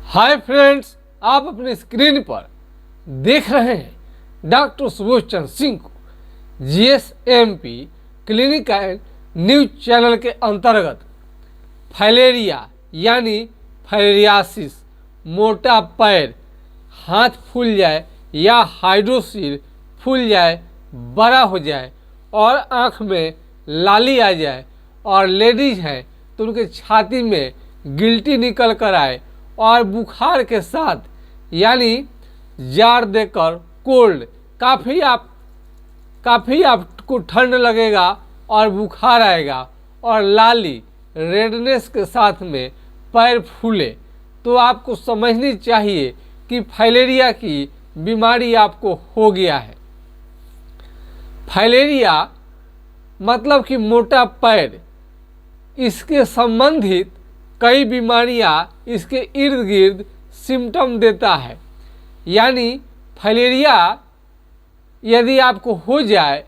Hi friends, आप अपने screen पर देख रहे हैं डॉक्टर सुबोध चंद्र सिंह को GSMP clinic and news channel के अंतर्गत फाइलेरिया यानी फाइलेरियासिस, मोटा पैर, हाथ फूल जाए या हाइड्रोसिल फूल जाए, बड़ा हो जाए और आँख में लाली आ जाए और लेडीज हैं तो उनके छाती में गिल्टी निकल कर आए और बुखार के साथ यानी जार देकर कोल्ड काफ़ी आपको ठंड लगेगा और बुखार आएगा और लाली रेडनेस के साथ में पैर फूले, तो आपको समझनी चाहिए कि फाइलेरिया की बीमारी आपको हो गया है। फाइलेरिया मतलब कि मोटा पैर, इसके संबंधित कई बीमारियां इसके इर्द गिर्द सिम्टम देता है। यानी फाइलेरिया यदि आपको हो जाए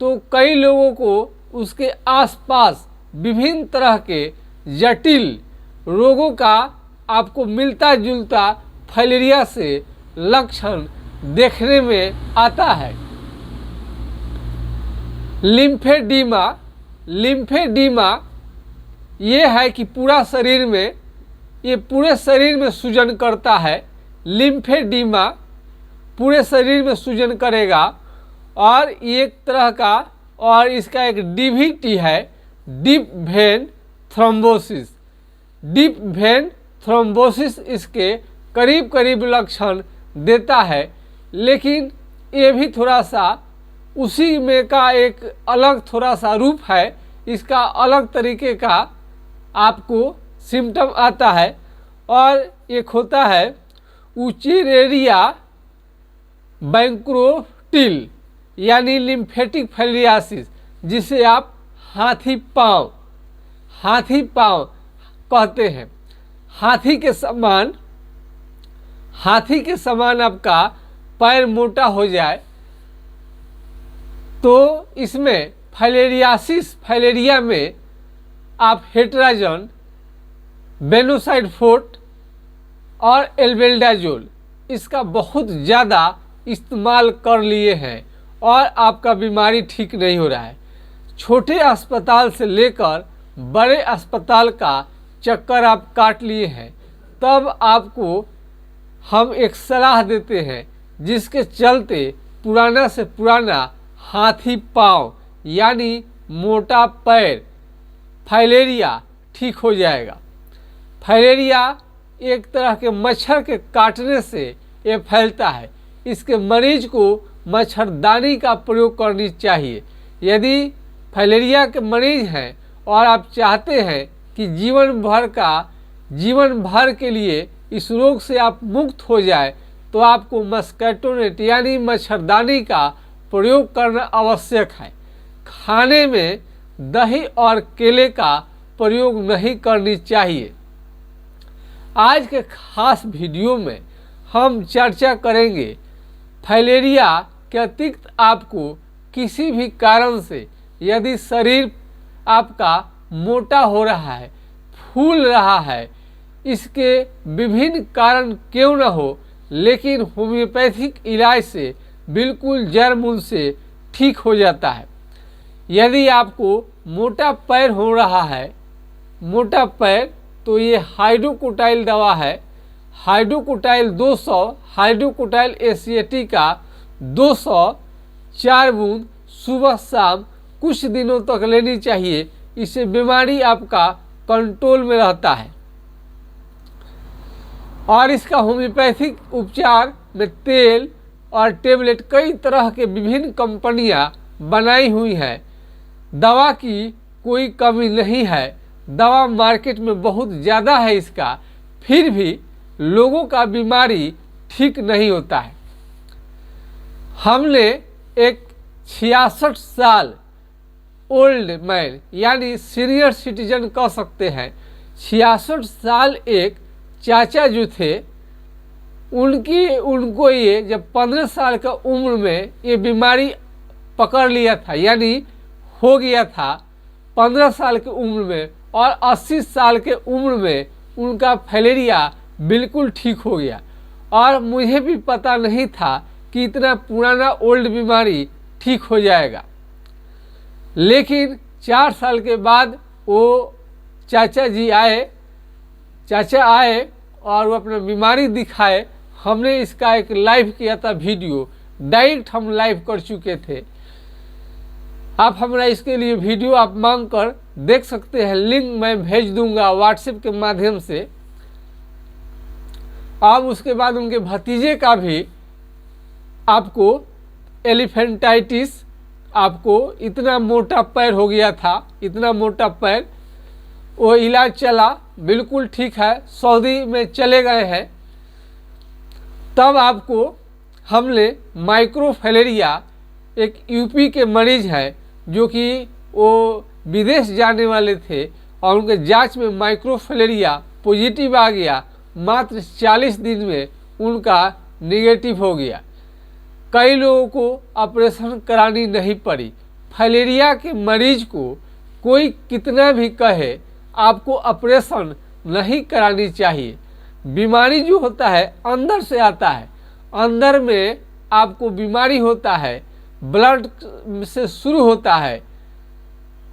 तो कई लोगों को उसके आसपास विभिन्न तरह के जटिल रोगों का आपको मिलता जुलता फाइलेरिया से लक्षण देखने में आता है। लिम्फेडीमा ये है कि पूरे शरीर में सूजन करता है। लिम्फेडीमा पूरे शरीर में सूजन करेगा और एक तरह का, और इसका एक DVT है, डीप वेन थ्रोम्बोसिस इसके करीब करीब लक्षण देता है। लेकिन ये भी थोड़ा सा उसी में का एक अलग थोड़ा सा रूप है, इसका अलग तरीके का आपको सिम्टम आता है। और एक होता है उचेरेरिया बैंक्रोटिल यानी लिम्फेटिक फाइलेरियासिस, जिसे आप हाथी पाँव कहते हैं। हाथी के समान आपका पैर मोटा हो जाए तो इसमें फाइलेरिया में आप हेट्राजन, बेनोसाइड फोर्ट और एल्बेंडाजोल इसका बहुत ज़्यादा इस्तेमाल कर लिए हैं और आपका बीमारी ठीक नहीं हो रहा है। छोटे अस्पताल से लेकर बड़े अस्पताल का चक्कर आप काट लिए हैं, तब आपको हम एक सलाह देते हैं जिसके चलते पुराना से पुराना हाथी पाँव यानी मोटा पैर फाइलेरिया ठीक हो जाएगा। फाइलेरिया एक तरह के मच्छर के काटने से ये फैलता है। इसके मरीज को मच्छरदानी का प्रयोग करनी चाहिए। यदि फाइलेरिया के मरीज हैं और आप चाहते हैं कि जीवन भर के लिए इस रोग से आप मुक्त हो जाए, तो आपको मस्कीटो नेट यानी मच्छरदानी का प्रयोग करना आवश्यक है। खाने में दही और केले का प्रयोग नहीं करनी चाहिए। आज के खास वीडियो में हम चर्चा करेंगे फाइलेरिया के अतिरिक्त आपको किसी भी कारण से यदि शरीर आपका मोटा हो रहा है, फूल रहा है, इसके विभिन्न कारण क्यों न हो, लेकिन होम्योपैथिक इलाज से बिल्कुल जड़ मूल से ठीक हो जाता है। यदि आपको मोटा पैर हो रहा है, मोटा पैर, तो ये हाइड्रोकोटाइल दवा है। हाइड्रोकोटाइल 200, हाइड्रोकोटाइल एसिएटी का 204 बूंद सुबह शाम कुछ दिनों तक लेनी चाहिए। इससे बीमारी आपका कंट्रोल में रहता है। और इसका होम्योपैथिक उपचार में तेल और टेबलेट कई तरह के विभिन्न कंपनियां बनाई हुई हैं। दवा की कोई कमी नहीं है। दवा मार्केट में बहुत ज़्यादा है इसका, फिर भी लोगों का बीमारी ठीक नहीं होता है। हमने एक 66 साल ओल्ड मैन यानी सीनियर सिटीजन कह सकते हैं, 66 साल एक चाचा जो थे, उनको ये जब 15 साल का उम्र में ये बीमारी पकड़ लिया था, यानी हो गया था 15 साल की उम्र में, और 80 साल के उम्र में उनका फाइलेरिया बिल्कुल ठीक हो गया। और मुझे भी पता नहीं था कि इतना पुराना ओल्ड बीमारी ठीक हो जाएगा। लेकिन 4 साल के बाद वो चाचा आए और वो अपना बीमारी दिखाए। हमने इसका एक लाइव किया था वीडियो, डायरेक्ट हम लाइव कर चुके थे। आप हमारा इसके लिए वीडियो आप मांग कर देख सकते हैं, लिंक मैं भेज दूंगा व्हाट्सएप के माध्यम से। अब उसके बाद उनके भतीजे का भी आपको एलिफेंटाइटिस, आपको इतना मोटा पैर हो गया था, इतना मोटा पैर, वो इलाज चला, बिल्कुल ठीक है, सऊदी में चले गए हैं। तब आपको हमने माइक्रोफैलेरिया, एक यूपी के मरीज है जो कि वो विदेश जाने वाले थे और उनके जांच में माइक्रोफैलेरिया पॉजिटिव आ गया, मात्र 40 दिन में उनका निगेटिव हो गया। कई लोगों को ऑपरेशन करानी नहीं पड़ी। फाइलेरिया के मरीज को कोई कितना भी कहे आपको ऑपरेशन नहीं करानी चाहिए। बीमारी जो होता है अंदर से आता है, अंदर में आपको बीमारी होता है, ब्लड से शुरू होता है।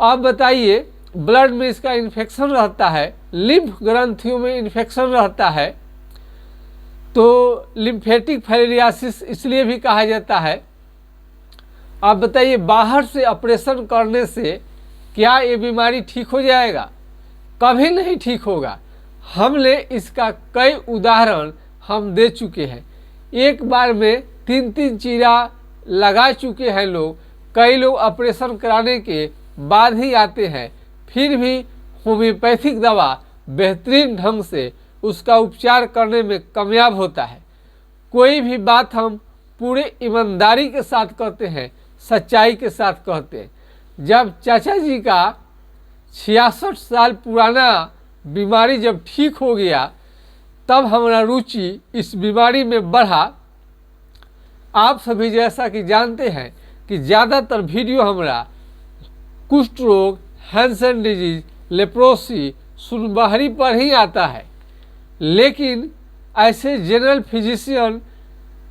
आप बताइए, ब्लड में इसका इन्फेक्शन रहता है, लिम्फ ग्रंथियों में इन्फेक्शन रहता है, तो लिम्फेटिक फाइलेरियासिस इसलिए भी कहा जाता है। आप बताइए, बाहर से ऑपरेशन करने से क्या ये बीमारी ठीक हो जाएगा? कभी नहीं ठीक होगा। हमने इसका कई उदाहरण हम दे चुके हैं। एक बार में 3-3 चीरा लगा चुके हैं लोग। कई लोग ऑपरेशन कराने के बाद ही आते हैं, फिर भी होम्योपैथिक दवा बेहतरीन ढंग से उसका उपचार करने में कामयाब होता है। कोई भी बात हम पूरे ईमानदारी के साथ कहते हैं, सच्चाई के साथ कहते हैं। जब चाचा जी का 66 साल पुराना बीमारी जब ठीक हो गया, तब हमारा रुचि इस बीमारी में बढ़ा। आप सभी जैसा कि जानते हैं कि ज़्यादातर वीडियो हमारा कुष्ठ रोग, हैंसन डिजीज, लेप्रोसी, सुनबहरी पर ही आता है। लेकिन ऐसे जनरल फिजिशियन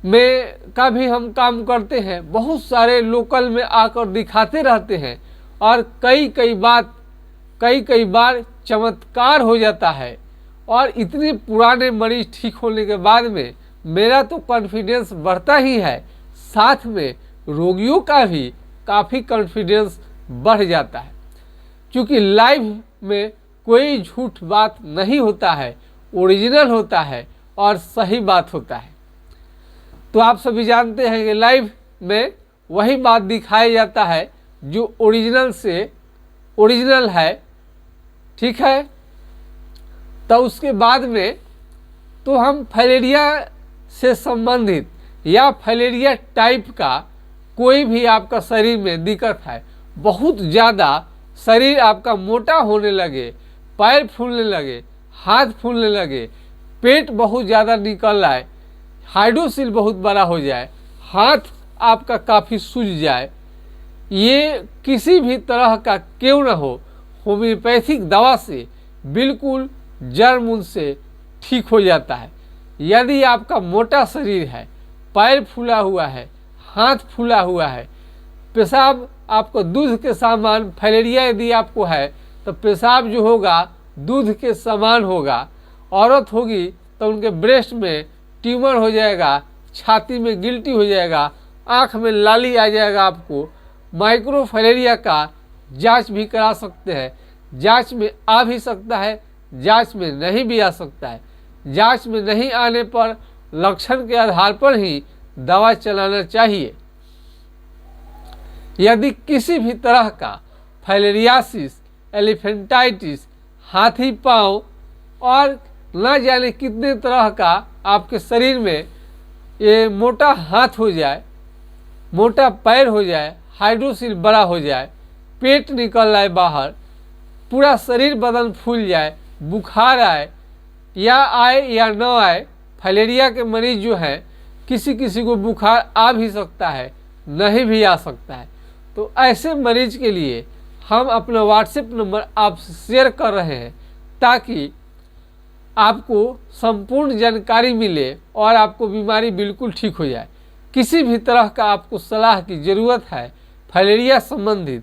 में का भी हम काम करते हैं। बहुत सारे लोकल में आकर दिखाते रहते हैं और कई बार चमत्कार हो जाता है। और इतने पुराने मरीज ठीक होने के बाद में मेरा तो कॉन्फिडेंस बढ़ता ही है, साथ में रोगियों का भी काफ़ी कॉन्फिडेंस बढ़ जाता है। क्योंकि लाइव में कोई झूठ बात नहीं होता है, ओरिजिनल होता है और सही बात होता है। तो आप सभी जानते हैं कि लाइव में वही बात दिखाया जाता है जो ओरिजिनल से ओरिजिनल है, ठीक है। तो उसके बाद में तो हम फाइलेरिया से संबंधित या फाइलेरिया टाइप का कोई भी आपका शरीर में दिक्कत है, बहुत ज़्यादा शरीर आपका मोटा होने लगे, पैर फूलने लगे, हाथ फूलने लगे, पेट बहुत ज़्यादा निकल आए, हाइड्रोसिल बहुत बड़ा हो जाए, हाथ आपका काफ़ी सूज जाए, ये किसी भी तरह का क्यों न हो, होम्योपैथिक दवा से बिल्कुल जड़ मूल से ठीक हो जाता है। यदि आपका मोटा शरीर है, पैर फूला हुआ है, हाथ फूला हुआ है, पेशाब आपको दूध के समान, फाइलेरिया यदि आपको है तो पेशाब जो होगा दूध के समान होगा। औरत होगी तो उनके ब्रेस्ट में ट्यूमर हो जाएगा, छाती में गिल्टी हो जाएगा, आँख में लाली आ जाएगा। आपको माइक्रोफैलेरिया का जांच भी करा सकते हैं। जांच में आ भी सकता है, जांच में नहीं भी आ सकता है। जांच में नहीं आने पर लक्षण के आधार पर ही दवा चलाना चाहिए। यदि किसी भी तरह का फाइलेरियासिस, एलिफेंटाइटिस, हाथी पांव और न जाने कितने तरह का आपके शरीर में ये मोटा हाथ हो जाए, मोटा पैर हो जाए, हाइड्रोसिल बड़ा हो जाए, पेट निकल आए बाहर, पूरा शरीर बदन फूल जाए, बुखार आए या न आए। फाइलेरिया के मरीज जो हैं, किसी किसी को बुखार आ भी सकता है, नहीं भी आ सकता है। तो ऐसे मरीज के लिए हम अपना व्हाट्सएप नंबर आपसे शेयर कर रहे हैं ताकि आपको संपूर्ण जानकारी मिले और आपको बीमारी बिल्कुल ठीक हो जाए। किसी भी तरह का आपको सलाह की ज़रूरत है फाइलेरिया संबंधित,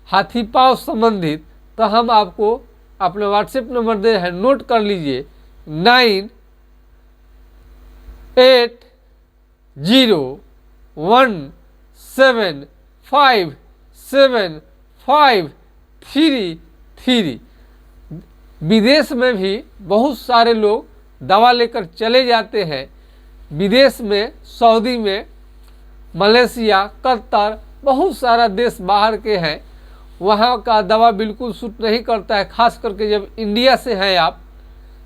हाथी पाँव संबंधित, तो हम आपको अपना व्हाट्सएप नंबर दे हैं, नोट कर लीजिए 9817575333। विदेश में भी बहुत सारे लोग दवा लेकर चले जाते हैं। विदेश में सऊदी में, मलेशिया, कतर, बहुत सारा देश बाहर के हैं, वहाँ का दवा बिल्कुल सूट नहीं करता है। खास करके जब इंडिया से हैं आप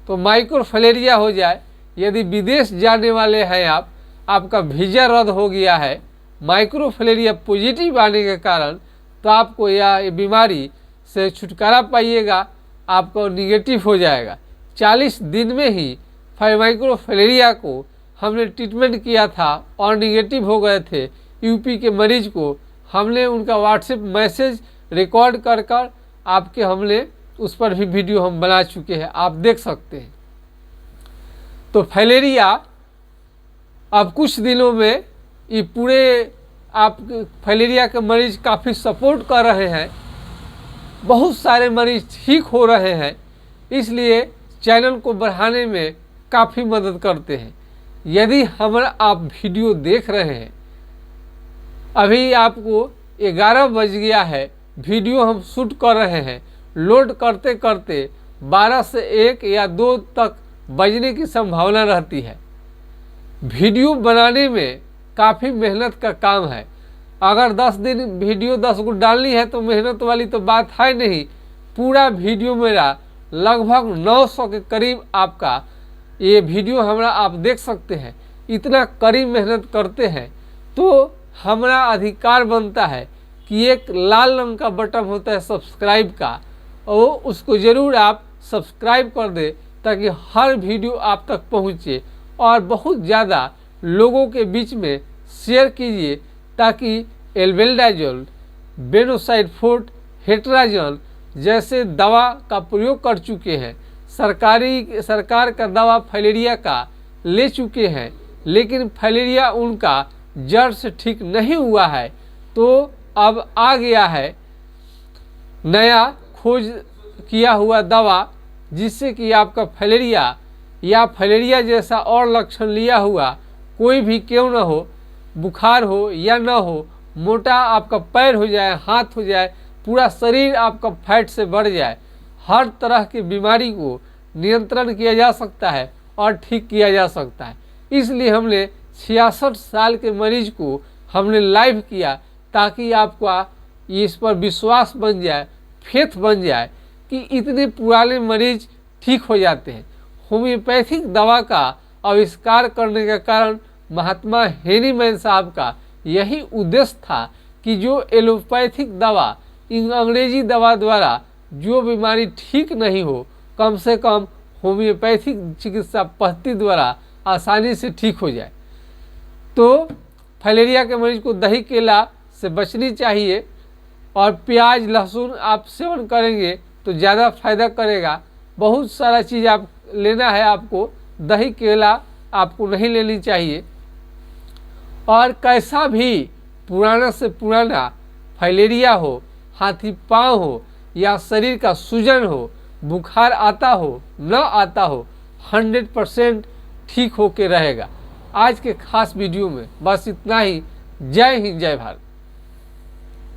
तो माइक्रोफाइलेरिया हो जाए, यदि विदेश जाने वाले हैं आप, आपका वीज़ा रद्द हो गया है माइक्रोफाइलेरिया पॉजिटिव आने के कारण, तो आपको यह बीमारी से छुटकारा पाइएगा, आपको निगेटिव हो जाएगा। 40 दिन में ही माइक्रोफाइलेरिया को हमने ट्रीटमेंट किया था और निगेटिव हो गए थे। यूपी के मरीज को हमने उनका व्हाट्सएप मैसेज रिकॉर्ड कर कर आपके हमने उस पर भी वीडियो हम बना चुके हैं, आप देख सकते हैं। तो फाइलेरिया अब कुछ दिनों में ये पूरे आप फाइलेरिया के मरीज काफ़ी सपोर्ट कर रहे हैं, बहुत सारे मरीज ठीक हो रहे हैं, इसलिए चैनल को बढ़ाने में काफ़ी मदद करते हैं। यदि हमारा आप वीडियो देख रहे हैं, अभी आपको 11 बज गया है, वीडियो हम शूट कर रहे हैं, लोड करते करते 12 से 1 या 2 तक बजने की संभावना रहती है। वीडियो बनाने में काफ़ी मेहनत का काम है। अगर 10 दिन वीडियो 10 को डालनी है तो मेहनत वाली तो बात है नहीं। पूरा वीडियो मेरा लगभग 900 के करीब आपका ये वीडियो हमारा आप देख सकते हैं। इतना करीब मेहनत करते हैं तो हमारा अधिकार बनता है कि एक लाल रंग का बटन होता है सब्सक्राइब का, और उसको ज़रूर आप सब्सक्राइब कर दें ताकि हर वीडियो आप तक पहुँचे, और बहुत ज़्यादा लोगों के बीच में शेयर कीजिए ताकि एल्बेंडाजोल, बेनोसाइड-फोर्ट, हेट्राजोल जैसे दवा का प्रयोग कर चुके हैं, सरकार का दवा फाइलेरिया का ले चुके हैं, लेकिन फाइलेरिया उनका जड़ से ठीक नहीं हुआ है, तो अब आ गया है नया खोज किया हुआ दवा, जिससे कि आपका फाइलेरिया या फाइलेरिया जैसा और लक्षण लिया हुआ कोई भी क्यों न हो, बुखार हो या न हो, मोटा आपका पैर हो जाए, हाथ हो जाए, पूरा शरीर आपका फैट से बढ़ जाए, हर तरह की बीमारी को नियंत्रण किया जा सकता है और ठीक किया जा सकता है। इसलिए हमने 66 साल के मरीज को हमने लाइव किया ताकि आपका इस पर विश्वास बन जाए, फेथ बन जाए कि इतने पुराने मरीज ठीक हो जाते हैं। होम्योपैथिक दवा का आविष्कार करने के कारण महात्मा हेनी मैन साहब का यही उद्देश्य था कि जो एलोपैथिक दवा, अंग्रेजी दवा द्वारा जो बीमारी ठीक नहीं हो, कम से कम होम्योपैथिक चिकित्सा पद्धति द्वारा आसानी से ठीक हो जाए। तो फाइलेरिया के मरीज को दही केला से बचनी चाहिए, और प्याज लहसुन आप सेवन करेंगे तो ज़्यादा फायदा करेगा। बहुत सारा चीज़ आप लेना है, आपको दही केला आपको नहीं लेनी चाहिए। और कैसा भी पुराना से पुराना फाइलेरिया हो, हाथी पाँव हो या शरीर का सूजन हो, बुखार आता हो न आता हो, 100% ठीक होके रहेगा। आज के खास वीडियो में बस इतना ही। जय हिंद, जय भारत।